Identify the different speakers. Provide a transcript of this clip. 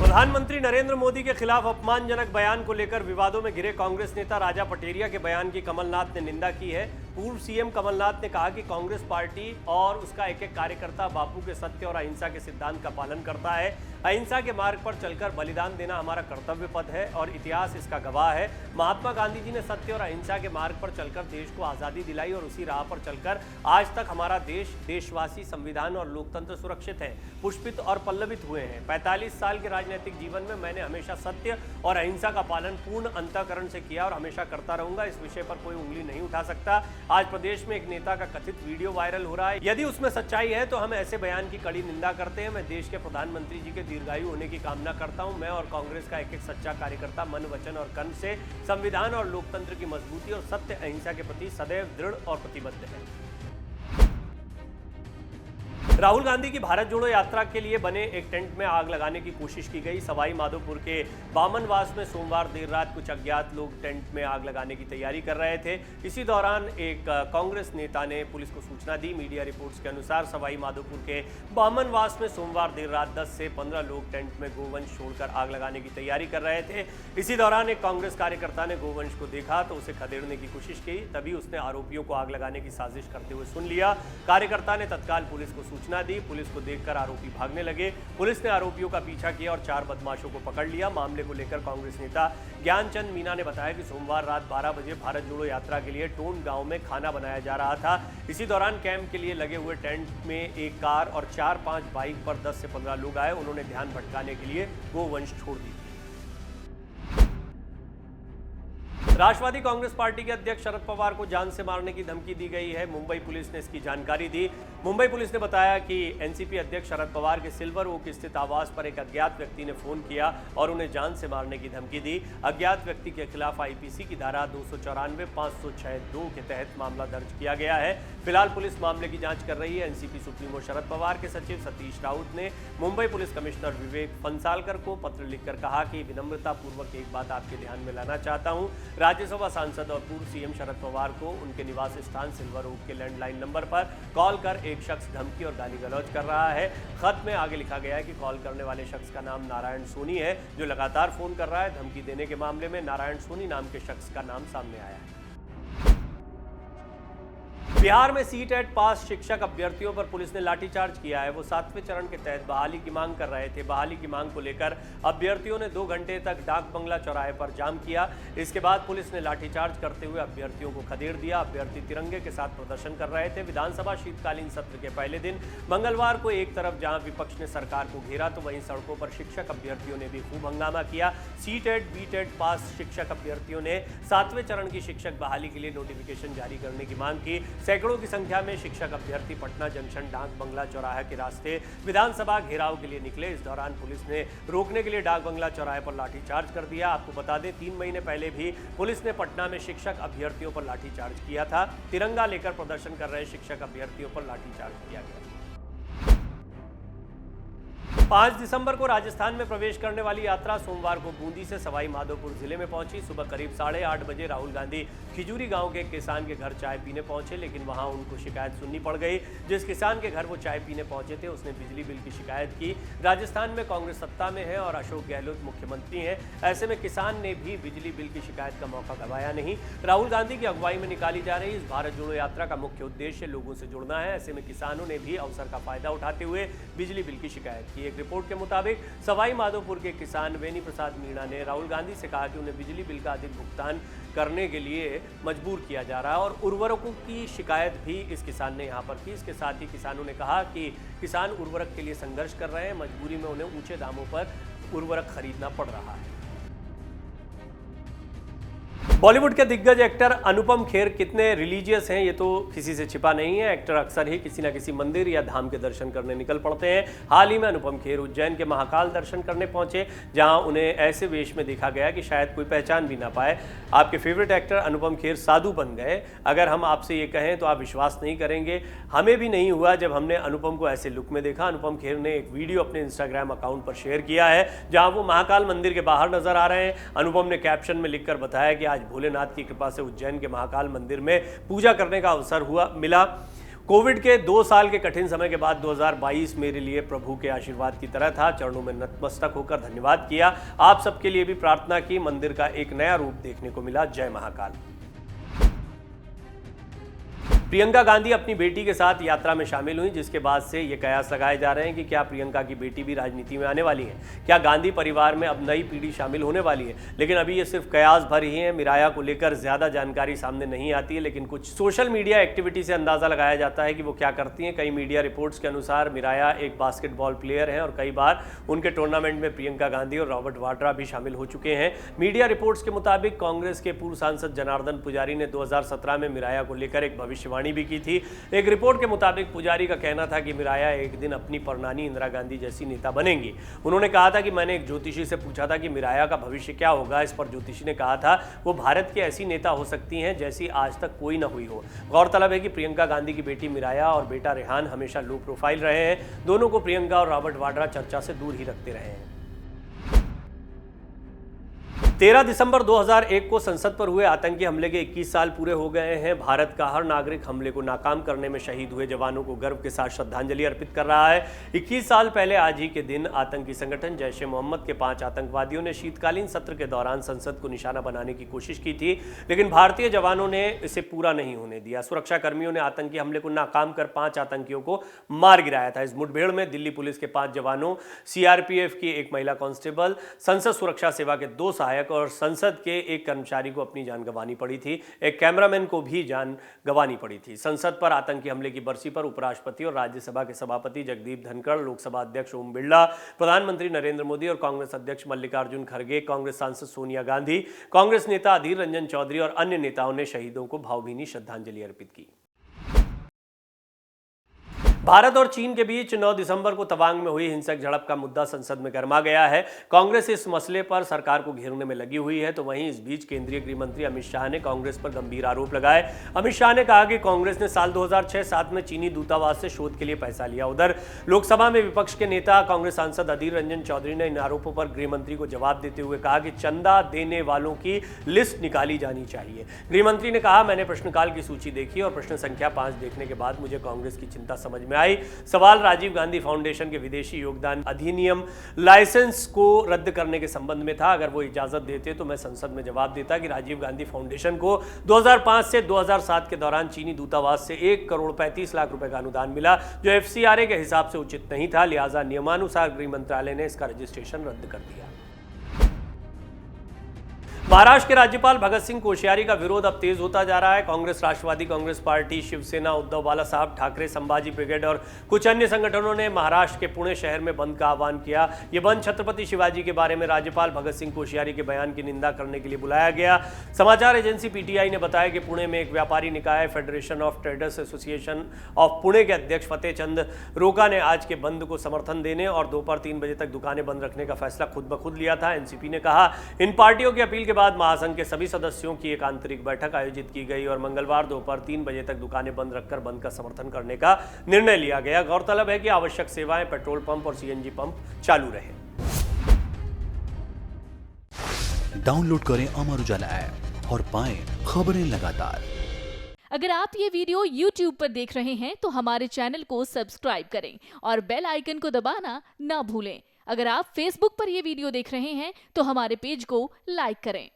Speaker 1: प्रधानमंत्री नरेंद्र मोदी के खिलाफ अपमानजनक बयान को लेकर विवादों में घिरे कांग्रेस नेता राजा पटेरिया के बयान की कमलनाथ ने निंदा की है। पूर्व सीएम कमलनाथ ने कहा कि कांग्रेस पार्टी और उसका एक एक कार्यकर्ता बापू के सत्य और अहिंसा के सिद्धांत का पालन करता है। अहिंसा के मार्ग पर चलकर बलिदान देना हमारा कर्तव्य पथ है और इतिहास इसका गवाह है। महात्मा गांधी जी ने सत्य और अहिंसा के मार्ग पर चलकर देश को आज़ादी दिलाई और उसी राह पर चलकर आज तक हमारा देश, देशवासी, संविधान और लोकतंत्र सुरक्षित है, पुष्पित और पल्लवित हुए हैं। 45 साल के राजनीतिक जीवन में मैंने हमेशा सत्य और अहिंसा का पालन पूर्ण अंतःकरण से किया और हमेशा करता रहूंगा। इस विषय पर कोई उंगली नहीं उठा सकता। आज प्रदेश में एक नेता का कथित वीडियो वायरल हो रहा है। यदि उसमें सच्चाई है तो हम ऐसे बयान की कड़ी निंदा करते हैं। मैं देश के प्रधानमंत्री जी के दीर्घायु होने की कामना करता हूं। मैं और कांग्रेस का एक एक सच्चा कार्यकर्ता मन, वचन और कर्म से संविधान और लोकतंत्र की मजबूती और सत्य अहिंसा के प्रति सदैव दृढ़ और प्रतिबद्ध है। राहुल गांधी की भारत जोड़ो यात्रा के लिए बने एक टेंट में आग लगाने की कोशिश की गई। सवाई माधोपुर के बामनवास में सोमवार देर रात कुछ अज्ञात लोग टेंट में आग लगाने की तैयारी कर रहे थे। इसी दौरान एक कांग्रेस नेता ने पुलिस को सूचना दी। मीडिया रिपोर्ट्स के अनुसार सवाई माधोपुर के बामनवास में सोमवार देर रात 10 से 15 लोग टेंट में गोवंश छोड़कर आग लगाने की तैयारी कर रहे थे। इसी दौरान एक कांग्रेस कार्यकर्ता ने गोवंश को देखा तो उसे खदेड़ने की कोशिश की। तभी उसने आरोपियों को आग लगाने की साजिश करते हुए सुन लिया। कार्यकर्ता ने तत्काल पुलिस को सूचना दी। पुलिस को देखकर आरोपी भागने लगे। पुलिस ने आरोपियों का पीछा किया और 4 बदमाशों को पकड़ लिया। मामले को लेकर कांग्रेस नेता ज्ञानचंद मीना ने बताया कि सोमवार रात 12 बजे भारत जोड़ो यात्रा के लिए टोंड गांव में खाना बनाया जा रहा था। इसी दौरान कैंप के लिए लगे हुए टेंट में एक कार और 4-5 बाइक पर 10 से 15 लोग आए। उन्होंने ध्यान भटकाने के लिए गोवंश छोड़ दी। राष्ट्रवादी कांग्रेस पार्टी के अध्यक्ष शरद पवार को जान से मारने की धमकी दी गई है। मुंबई पुलिस ने इसकी जानकारी दी। मुंबई पुलिस ने बताया कि एनसीपी अध्यक्ष शरद पवार के सिल्वर ओक स्थित आवास पर एक अज्ञात व्यक्ति ने फोन किया और उन्हें जान से मारने की धमकी दी। अज्ञात व्यक्ति के खिलाफ आईपीसी की धारा 294, 506(2) के तहत मामला दर्ज किया गया है। फिलहाल पुलिस मामले की जांच कर रही है। एनसीपी सुप्रीमो शरद पवार के सचिव सतीश राउत ने मुंबई पुलिस कमिश्नर विवेक फंसालकर को पत्र लिखकर कहा कि विनम्रता पूर्वक एक बात आपके ध्यान में लाना चाहता हूं। राज्यसभा सांसद और पूर्व सीएम शरद पवार को उनके निवास स्थान सिल्वर ओक के लैंडलाइन नंबर पर कॉल कर एक शख्स धमकी और गाली गलौज कर रहा है। खत में आगे लिखा गया है कि कॉल करने वाले शख्स का नाम नारायण सोनी है, जो लगातार फोन कर रहा है। धमकी देने के मामले में नारायण सोनी नाम के शख्स का नाम सामने आया है। बिहार में सीटेट पास शिक्षक अभ्यर्थियों पर पुलिस ने लाठीचार्ज किया है। वो 7वें चरण के तहत बहाली की मांग कर रहे थे। बहाली की मांग को लेकर अभ्यर्थियों ने 2 घंटे तक डाक बंगला चौराहे पर जाम किया। इसके बाद पुलिस ने लाठीचार्ज करते हुए अभ्यर्थियों को खदेड़ दिया। अभ्यर्थी तिरंगे के साथ प्रदर्शन कर रहे थे। विधानसभा शीतकालीन सत्र के पहले दिन मंगलवार को एक तरफ जहां विपक्ष ने सरकार को घेरा तो वहीं सड़कों पर शिक्षक अभ्यर्थियों ने भी खूब हंगामा किया। सीटेट बीटेट पास शिक्षक अभ्यर्थियों ने 7वें चरण की शिक्षक बहाली के लिए नोटिफिकेशन जारी करने की मांग की। सैकड़ों की संख्या में शिक्षक अभ्यर्थी पटना जंक्शन डाक बंगला चौराहे के रास्ते विधानसभा घेराव के लिए निकले। इस दौरान पुलिस ने रोकने के लिए डाक बंगला चौराहे पर लाठीचार्ज कर दिया। आपको बता दें 3 महीने पहले भी पुलिस ने पटना में शिक्षक अभ्यर्थियों पर लाठीचार्ज किया था। तिरंगा लेकर प्रदर्शन कर रहे शिक्षक अभ्यर्थियों पर लाठीचार्ज किया गया। 5 दिसंबर को राजस्थान में प्रवेश करने वाली यात्रा सोमवार को बूंदी से सवाई माधोपुर जिले में पहुंची। सुबह करीब 8:30 बजे राहुल गांधी खिजूरी गांव के एक किसान के घर चाय पीने पहुंचे, लेकिन वहां उनको शिकायत सुननी पड़ गई। जिस किसान के घर वो चाय पीने पहुंचे थे उसने बिजली बिल की शिकायत की। राजस्थान में कांग्रेस सत्ता में है और अशोक गहलोत मुख्यमंत्री हैं। ऐसे में किसान ने भी बिजली बिल की शिकायत का मौका गंवाया नहीं। राहुल गांधी की अगुवाई में निकाली जा रही इस भारत जोड़ो यात्रा का मुख्य उद्देश्य लोगों से जुड़ना है। ऐसे में किसानों ने भी अवसर का फायदा उठाते हुए बिजली बिल की शिकायत की। एक रिपोर्ट के मुताबिक सवाई माधोपुर के किसान वेनी प्रसाद मीणा ने राहुल गांधी से कहा कि उन्हें बिजली बिल का अधिक भुगतान करने के लिए मजबूर किया जा रहा है और उर्वरकों की शिकायत भी इस किसान ने यहां पर की। इसके साथ ही किसानों ने कहा कि किसान उर्वरक के लिए संघर्ष कर रहे हैं। मजबूरी में उन्हें ऊंचे दामों पर उर्वरक खरीदना पड़ रहा है। बॉलीवुड के दिग्गज एक्टर अनुपम खेर कितने रिलीजियस हैं ये तो किसी से छिपा नहीं है। एक्टर अक्सर ही किसी न किसी मंदिर या धाम के दर्शन करने निकल पड़ते हैं। हाल ही में अनुपम खेर उज्जैन के महाकाल दर्शन करने पहुंचे, जहां उन्हें ऐसे वेश में देखा गया कि शायद कोई पहचान भी ना पाए। आपके फेवरेट एक्टर अनुपम खेर साधु बन गए। अगर हम आपसे ये कहें तो आप विश्वास नहीं करेंगे। हमें भी नहीं हुआ जब हमने अनुपम को ऐसे लुक में देखा। अनुपम खेर ने एक वीडियो अपने इंस्टाग्राम अकाउंट पर शेयर किया है, जहां वो महाकाल मंदिर के बाहर नजर आ रहे हैं। अनुपम ने कैप्शन में लिखकर बताया कि आज भोलेनाथ की कृपा से उज्जैन के महाकाल मंदिर में पूजा करने का अवसर मिला। कोविड के 2 साल के कठिन समय के बाद 2022 मेरे लिए प्रभु के आशीर्वाद की तरह था। चरणों में नतमस्तक होकर धन्यवाद किया। आप सबके लिए भी प्रार्थना की। मंदिर का एक नया रूप देखने को मिला। जय महाकाल। प्रियंका गांधी अपनी बेटी के साथ यात्रा में शामिल हुई, जिसके बाद से ये कयास लगाए जा रहे हैं कि क्या प्रियंका की बेटी भी राजनीति में आने वाली है। क्या गांधी परिवार में अब नई पीढ़ी शामिल होने वाली है। लेकिन अभी ये सिर्फ कयास भर ही है। मिराया को लेकर ज्यादा जानकारी सामने नहीं आती है, लेकिन कुछ सोशल मीडिया एक्टिविटी से अंदाजा लगाया जाता है कि वो क्या करती हैं। कई मीडिया रिपोर्ट्स के अनुसार मिराया एक बास्केटबॉल प्लेयर हैं और कई बार उनके टूर्नामेंट में प्रियंका गांधी और रॉबर्ट वाड्रा भी शामिल हो चुके हैं। मीडिया रिपोर्ट्स के मुताबिक कांग्रेस के पूर्व सांसद जनार्दन पुजारी ने 2017 में मिराया को लेकर एक भविष्यवाणी भी की थी। एक रिपोर्ट के मुताबिक पुजारी का कहना था कि मिराया एक दिन अपनी परनानी इंदिरा गांधी जैसी नेता बनेंगी। उन्होंने कहा था कि मैंने एक ज्योतिषी से पूछा था कि मिराया का भविष्य क्या होगा। इस पर ज्योतिषी ने कहा था वो भारत की ऐसी नेता हो सकती हैं जैसी आज तक कोई ना हुई हो। गौरतलब है कि प्रियंका गांधी की बेटी मिराया और बेटा रेहान हमेशा लो प्रोफाइल रहे हैं। दोनों को प्रियंका और रॉबर्ट वाड्रा चर्चा से दूर ही रखते रहे हैं। 13 दिसंबर 2001 को संसद पर हुए आतंकी हमले के 21 साल पूरे हो गए हैं। भारत का हर नागरिक हमले को नाकाम करने में शहीद हुए जवानों को गर्व के साथ श्रद्धांजलि अर्पित कर रहा है। 21 साल पहले आज ही के दिन आतंकी संगठन जैश-ए-मोहम्मद के 5 आतंकवादियों ने शीतकालीन सत्र के दौरान संसद को निशाना बनाने की कोशिश की थी, लेकिन भारतीय जवानों ने इसे पूरा नहीं होने दिया। सुरक्षा कर्मियों ने आतंकी हमले को नाकाम कर 5 आतंकियों को मार गिराया था। इस मुठभेड़ में दिल्ली पुलिस के 5 जवानों, सीआरपीएफ की एक महिला कांस्टेबल, संसद सुरक्षा सेवा के 2 सहायक और संसद के एक कर्मचारी को अपनी जान गंवानी पड़ी थी। एक कैमरामैन को भी जान गंवानी पड़ी थी। संसद पर आतंकी हमले की बरसी पर उपराष्ट्रपति और राज्यसभा के सभापति जगदीप धनखड़, लोकसभा अध्यक्ष ओम बिरला, प्रधानमंत्री नरेंद्र मोदी और कांग्रेस अध्यक्ष मल्लिकार्जुन खड़गे, कांग्रेस सांसद सोनिया गांधी, कांग्रेस नेता अधीर रंजन चौधरी और अन्य नेताओं ने शहीदों को भावभीनी श्रद्धांजलि अर्पित की। भारत और चीन के बीच 9 दिसंबर को तवांग में हुई हिंसक झड़प का मुद्दा संसद में गर्मा गया है। कांग्रेस इस मसले पर सरकार को घेरने में लगी हुई है, तो वहीं इस बीच केंद्रीय गृह मंत्री अमित शाह ने कांग्रेस पर गंभीर आरोप लगाए। अमित शाह ने कहा कि कांग्रेस ने साल 2006-07 में चीनी दूतावास से शोध के लिए पैसा लिया। उधर लोकसभा में विपक्ष के नेता कांग्रेस सांसद अधीर रंजन चौधरी ने इन आरोपों पर गृह मंत्री को जवाब देते हुए कहा कि चंदा देने वालों की लिस्ट निकाली जानी चाहिए। गृह मंत्री ने कहा, मैंने प्रश्नकाल की सूची देखी और प्रश्न संख्या 5 देखने के बाद मुझे कांग्रेस की चिंता समझ में आई। सवाल राजीव गांधी फाउंडेशन के विदेशी योगदान अधिनियम लाइसेंस को रद्द करने के संबंध में था। अगर वो इजाजत देते तो मैं संसद में जवाब देता कि राजीव गांधी फाउंडेशन को 2005 से 2007 के दौरान चीनी दूतावास से 1 करोड़ 35 लाख रुपए का अनुदान मिला, जो एफसीआरए के हिसाब से उचित नहीं था। लिहाजा नियमानुसार गृह मंत्रालय ने इसका रजिस्ट्रेशन रद्द कर दिया। महाराष्ट्र के राज्यपाल भगत सिंह कोश्यारी का विरोध अब तेज होता जा रहा है। कांग्रेस, राष्ट्रवादी कांग्रेस पार्टी, शिवसेना, उद्धव बालासाहब ठाकरे, संभाजी ब्रिगेड और कुछ अन्य संगठनों ने महाराष्ट्र के पुणे शहर में बंद का आह्वान किया। यह बंद छत्रपति शिवाजी के बारे में राज्यपाल भगत सिंह कोश्यारी के बयान की निंदा करने के लिए बुलाया गया। समाचार एजेंसी पीटीआई ने बताया कि पुणे में एक व्यापारी निकाय federation of traders association of Pune के अध्यक्ष फतेह चंद रोका ने आज के बंद को समर्थन देने और दोपहर 3 बजे तक दुकानें बंद रखने का फैसला खुद ब खुद लिया था। एनसीपी ने कहा, इन पार्टियों की अपील के बाद महासंघ के सभी सदस्यों की एक आंतरिक बैठक आयोजित की गई और मंगलवार दोपहर 3 बजे तक दुकानें बंद रखकर बंद का समर्थन करने का निर्णय लिया गया। गौरतलब है कि आवश्यक सेवाएं, पेट्रोल पंप और सीएनजी पंप चालू रहे।
Speaker 2: डाउनलोड करें अमर उजाला ऐप और पाएं खबरें लगातार।
Speaker 3: अगर आप ये वीडियो YouTube पर देख रहे हैं तो हमारे चैनल को सब्सक्राइब करें और बेल आइकन को दबाना ना भूलें। अगर आप Facebook पर ये वीडियो देख रहे हैं तो हमारे पेज को लाइक करें।